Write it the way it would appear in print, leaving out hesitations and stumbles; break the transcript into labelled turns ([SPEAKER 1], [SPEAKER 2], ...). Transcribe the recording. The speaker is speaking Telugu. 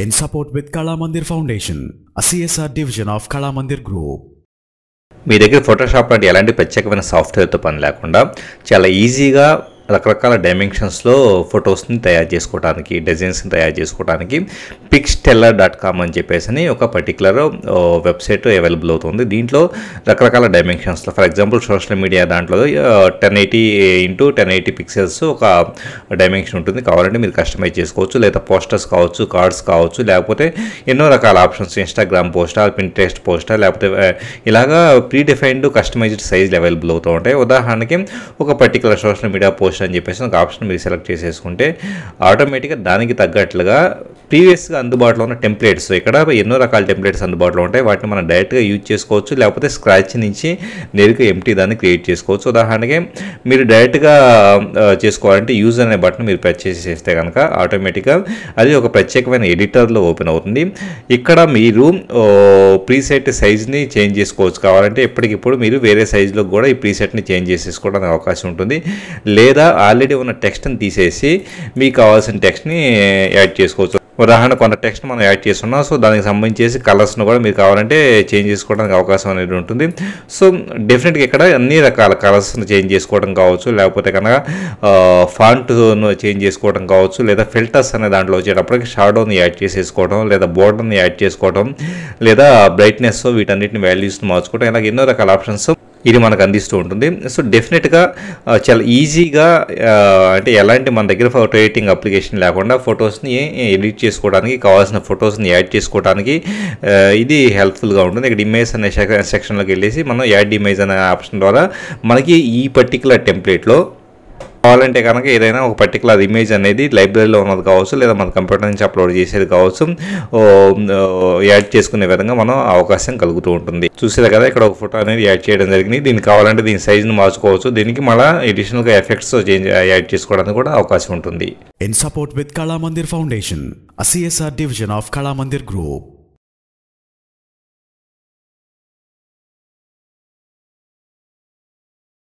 [SPEAKER 1] in support with Kala Mandir Foundation, a CSR division of Kala Mandir Group.
[SPEAKER 2] మీ దగ్గర ఫోటోషాప్ లాంటి ఎలాంటి ప్రత్యేకమైన సాఫ్ట్వేర్తో పని లేకుండా చాలా ఈజీగా రకరకాల డైమెన్షన్స్లో ఫొటోస్ని తయారు చేసుకోవడానికి, డిజైన్స్ని తయారు చేసుకోవడానికి pixteller.com అని చెప్పేసి ఒక పర్టికులర్ వెబ్సైట్ అవైలబుల్ అవుతుంది. దీంట్లో రకరకాల డైమెన్షన్స్లో, ఫర్ ఎగ్జాంపుల్ సోషల్ మీడియా దాంట్లో 1080x1080 పిక్సెల్స్ ఒక డైమెన్షన్ ఉంటుంది. కావాలంటే మీరు కస్టమైజ్ చేసుకోవచ్చు, లేదా పోస్టర్స్ కావచ్చు, కార్డ్స్ కావచ్చు, లేకపోతే ఎన్నో రకాల options, Instagram poster, Pinterest poster, లేకపోతే ఇలాగా ప్రీ డిఫైన్డ్ కస్టమైజ్డ్ సైజులు అవైలబుల్ అవుతూ ఉంటాయి. ఉదాహరణకి ఒక పర్టికులర్ సోషల్ మీడియా పోస్ట్ అని చెప్పేసి ఒక ఆప్షన్ మీరు సెలెక్ట్ చేసేసుకుంటే ఆటోమేటిక్గా దానికి తగ్గట్లుగా ప్రీవియస్గా అందుబాటులో ఉన్న టెంప్లెట్స్, ఇక్కడ ఎన్నో రకాల టెంప్లెట్స్ అందుబాటులో ఉంటాయి. వాటిని మనం డైరెక్ట్గా యూజ్ చేసుకోవచ్చు, లేకపోతే స్క్రాచ్ నుంచి నేరుగా ఎంటీ దాన్ని క్రియేట్ చేసుకోవచ్చు. ఉదాహరణకి మీరు డైరెక్ట్గా చేసుకోవాలంటే యూజ్ అనే బటన్ మీరు ప్రెస్ చేసేస్తే కనుక ఆటోమేటిక్గా అది ఒక ప్రత్యేకమైన ఎడిటర్లో ఓపెన్ అవుతుంది. ఇక్కడ మీరు ప్రీసెట్ సైజ్ని చేంజ్ చేసుకోవచ్చు. కావాలంటే ఎప్పటికిప్పుడు మీరు వేరే సైజులో కూడా ఈ ప్రీసెట్ని చేంజ్ చేసేసుకోవడానికి అవకాశం ఉంటుంది. లేదా ఆల్రెడీ ఉన్న టెక్స్ట్ని తీసేసి మీకు కావాల్సిన టెక్స్ట్ని యాడ్ చేసుకోవచ్చు. ఉదాహరణ కొంత టెక్స్ట్ మనం యాడ్ చేస్తున్నాం, సో దానికి సంబంధించేసి కలర్స్ను కూడా మీరు కావాలంటే చేంజ్ చేసుకోవడానికి అవకాశం అనేది ఉంటుంది. సో డెఫినెట్గా ఇక్కడ అన్ని రకాల కలర్స్ను చేంజ్ చేసుకోవడం కావచ్చు, లేకపోతే కనుక ఫాంట్ను చేంజ్ చేసుకోవడం కావచ్చు, లేదా ఫిల్టర్స్ అనే దాంట్లో వచ్చేటప్పటికి షాడోని యాడ్ చేసేసుకోవడం, లేదా బోర్డర్ని యాడ్ చేసుకోవడం, లేదా బ్రైట్నెస్, వీటన్నిటిని వాల్యూస్ని మార్చుకోవడం, ఇలాగ ఎన్నో రకాల ఆప్షన్స్ ఇది మనకు అందిస్తూ ఉంటుంది. సో డెఫినెట్గా చాలా ఈజీగా, అంటే ఎలాంటి మన దగ్గర ఫోటో ఎడిటింగ్ అప్లికేషన్ లేకుండా ఫొటోస్ని ఎడిట్ చేసుకోవడానికి, కావాల్సిన ఫొటోస్ని యాడ్ చేసుకోవడానికి ఇది హెల్ప్ఫుల్గా ఉంటుంది. ఇక్కడ ఇమేజ్ అనే సెక్షన్లోకి వెళ్ళేసి మనం యాడ్ ఇమేజ్ అనే ఆప్షన్ ద్వారా మనకి ఈ పర్టికులర్ టెంప్లెట్లో కావాలంటే కనుక ఏదైనా ఒక పర్టికులర్ ఇమేజ్ అనేది లైబ్రరీలో ఉన్నది కావచ్చు, లేదా మన కంప్యూటర్ నుంచి అప్లోడ్ చేసేది కావచ్చు, యాడ్ చేసుకునే విధంగా మనం అవకాశం కలుగుతూ ఉంటుంది. చూసేది కదా ఇక్కడ ఒక ఫోటో అనేది యాడ్ చేయడం జరిగింది. దీనికి కావాలంటే దీని సైజును మార్చుకోవచ్చు. దీనికి మళ్ళీ అడిషనల్గా ఎఫెక్ట్స్ యాడ్ చేసుకోవడానికి కూడా అవకాశం ఉంటుంది.
[SPEAKER 1] In support with Kala Mandir Foundation, a CSR division of Kala Mandir Group.